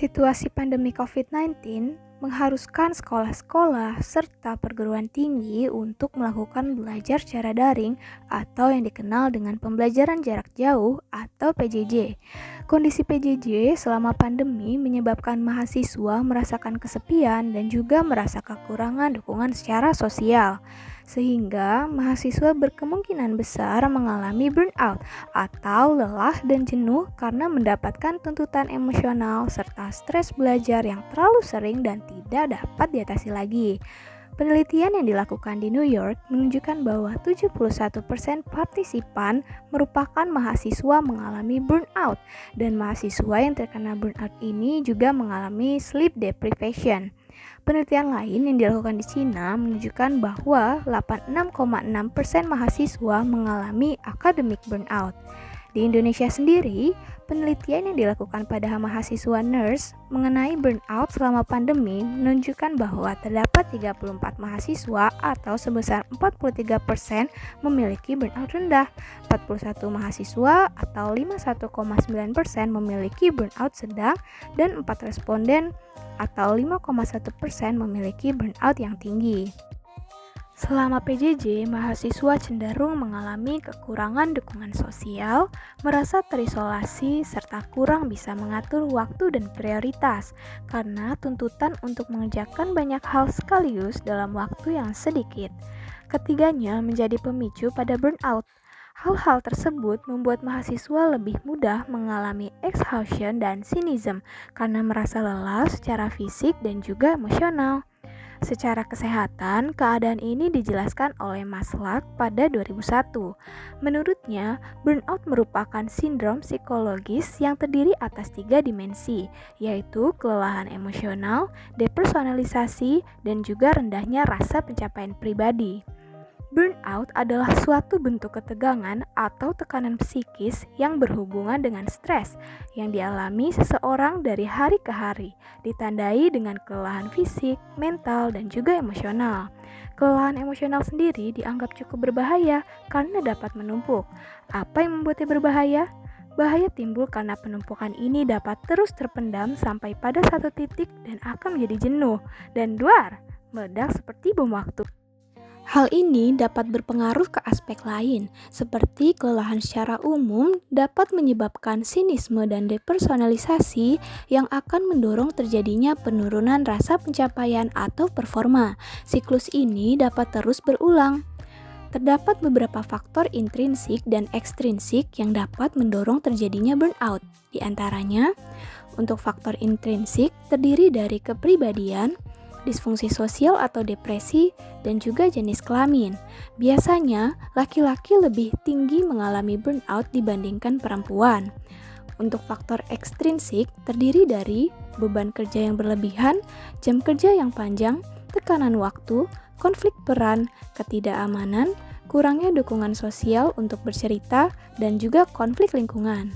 Situasi pandemi COVID-19 mengharuskan sekolah-sekolah serta perguruan tinggi untuk melakukan belajar secara daring atau yang dikenal dengan pembelajaran jarak jauh atau PJJ. Kondisi PJJ selama pandemi menyebabkan mahasiswa merasakan kesepian dan juga merasa kekurangan dukungan secara sosial, sehingga mahasiswa berkemungkinan besar mengalami burnout atau lelah dan jenuh karena mendapatkan tuntutan emosional serta stres belajar yang terlalu sering dan tidak dapat diatasi lagi. Penelitian yang dilakukan di New York menunjukkan bahwa 71% partisipan merupakan mahasiswa mengalami burnout, dan mahasiswa yang terkena burnout ini juga mengalami sleep deprivation. Penelitian lain yang dilakukan di Cina menunjukkan bahwa 86,6% mahasiswa mengalami academic burnout. Di Indonesia sendiri, penelitian yang dilakukan pada mahasiswa nurse mengenai burnout selama pandemi menunjukkan bahwa terdapat 34 mahasiswa atau sebesar 43% memiliki burnout rendah, 41 mahasiswa atau 51,9% memiliki burnout sedang, dan 4 responden atau 5,1% memiliki burnout yang tinggi. Selama PJJ, mahasiswa cenderung mengalami kekurangan dukungan sosial, merasa terisolasi, serta kurang bisa mengatur waktu dan prioritas karena tuntutan untuk mengerjakan banyak hal sekaligus dalam waktu yang sedikit. Ketiganya menjadi pemicu pada burnout. Hal-hal tersebut membuat mahasiswa lebih mudah mengalami exhaustion dan cynicism karena merasa lelah secara fisik dan juga emosional. Secara kesehatan, keadaan ini dijelaskan oleh Maslach pada 2001. Menurutnya, burnout merupakan sindrom psikologis yang terdiri atas 3 dimensi, yaitu kelelahan emosional, depersonalisasi, dan juga rendahnya rasa pencapaian pribadi. Burnout adalah suatu bentuk ketegangan atau tekanan psikis yang berhubungan dengan stres yang dialami seseorang dari hari ke hari, ditandai dengan kelelahan fisik, mental, dan juga emosional. Kelelahan emosional sendiri dianggap cukup berbahaya karena dapat menumpuk. Apa yang membuatnya berbahaya? Bahaya timbul karena penumpukan ini dapat terus terpendam sampai pada satu titik dan akan menjadi jenuh dan meledak seperti bom waktu. Hal ini dapat berpengaruh ke aspek lain, seperti kelelahan secara umum dapat menyebabkan sinisme dan depersonalisasi yang akan mendorong terjadinya penurunan rasa pencapaian atau performa. Siklus ini dapat terus berulang. Terdapat beberapa faktor intrinsik dan ekstrinsik yang dapat mendorong terjadinya burnout. Di antaranya, untuk faktor intrinsik terdiri dari kepribadian, disfungsi sosial atau depresi, dan juga jenis kelamin. Biasanya, laki-laki lebih tinggi mengalami burnout dibandingkan perempuan. Untuk faktor ekstrinsik terdiri dari beban kerja yang berlebihan, jam kerja yang panjang, tekanan waktu, konflik peran, ketidakamanan, kurangnya dukungan sosial untuk bercerita, dan juga konflik lingkungan.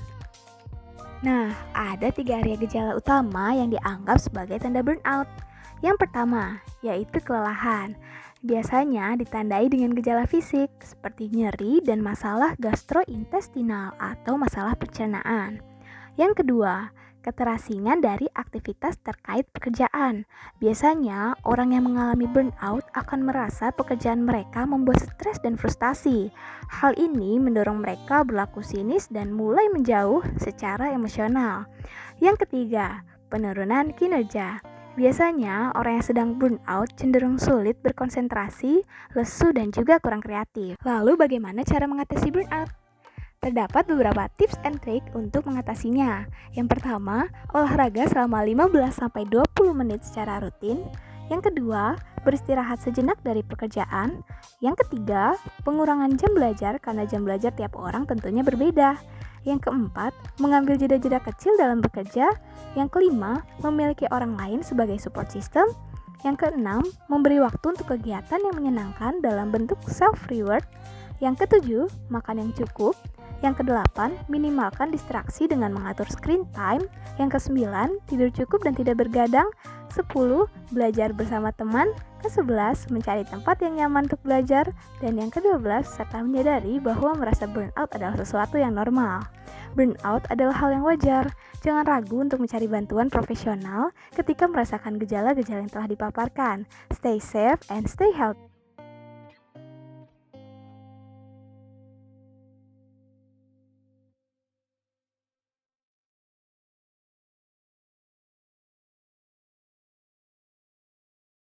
Nah, ada 3 area gejala utama yang dianggap sebagai tanda burnout. Yang pertama, yaitu kelelahan. Biasanya ditandai dengan gejala fisik seperti nyeri dan masalah gastrointestinal atau masalah pencernaan. Yang kedua, keterasingan dari aktivitas terkait pekerjaan. Biasanya, orang yang mengalami burnout akan merasa pekerjaan mereka membuat stres dan frustasi. Hal ini mendorong mereka berlaku sinis dan mulai menjauh secara emosional. Yang ketiga, penurunan kinerja. Biasanya, orang yang sedang burnout cenderung sulit berkonsentrasi, lesu, dan juga kurang kreatif. Lalu bagaimana cara mengatasi burnout? Terdapat beberapa tips and trick untuk mengatasinya. Yang pertama, olahraga selama 15-20 menit secara rutin. Yang kedua, beristirahat sejenak dari pekerjaan. Yang ketiga, pengurangan jam belajar karena jam belajar tiap orang tentunya berbeda. Yang keempat, mengambil jeda-jeda kecil dalam bekerja. Yang kelima, memiliki orang lain sebagai support system. Yang keenam, memberi waktu untuk kegiatan yang menyenangkan dalam bentuk self-reward. Yang ketujuh, makan yang cukup. Yang kedelapan, minimalkan distraksi dengan mengatur screen time. Yang kesembilan, tidur cukup dan tidak bergadang. 10. Belajar bersama teman. Ke-11, mencari tempat yang nyaman untuk belajar. Dan yang ke-12, serta menyadari bahwa merasa burnout adalah sesuatu yang normal. Burnout adalah hal yang wajar. Jangan ragu untuk mencari bantuan profesional ketika merasakan gejala-gejala yang telah dipaparkan. Stay safe and stay healthy.